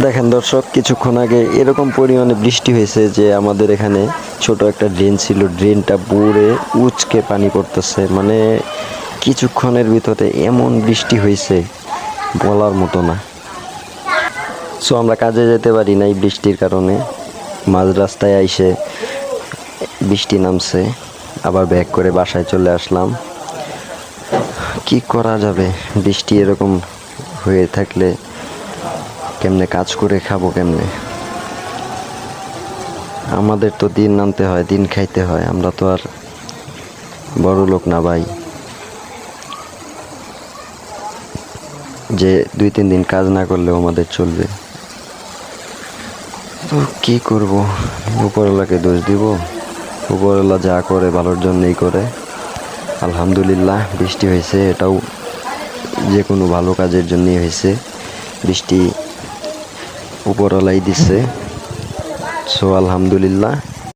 দেখেন দর্শক, কিছুক্ষণ আগে এরকম পরিমাণে বৃষ্টি হয়েছে যে আমাদের এখানে ছোট একটা ড্রেন ছিল, ড্রেনটা পুরে উচকে পানি পড়তেছে। মানে কিছুক্ষণের ভিতরে এমন বৃষ্টি হয়েছে বলার মতো না। সো আমরা কাজে যেতে পারি না এই বৃষ্টির কারণে। মাঝ রাস্তায় আইসে বৃষ্টি নামছে, আবার ব্যাক করে বাসায় চলে আসলাম। কি করা যাবে, বৃষ্টি এরকম হয়ে থাকলে কেমনে কাজ করে খাবো কেমনে? আমাদের তো দিন আনতে হয়, দিন খাইতে হয়, আমরা তো আর বড় লোক না ভাই যে 2-3 দিন কাজ না করলেও আমাদের চলবে। তো কি করব, উপরওয়ালাকে দোষ দিব? উপরওয়ালা যা করে ভালোর জন্যই করে। আলহামদুলিল্লাহ বৃষ্টি হয়েছে, এটাও যে কোনো ভালো কাজের জন্যই হয়েছে। বৃষ্টি উপরওয়ালাই দিছে, সো আলহামদুলিল্লাহ।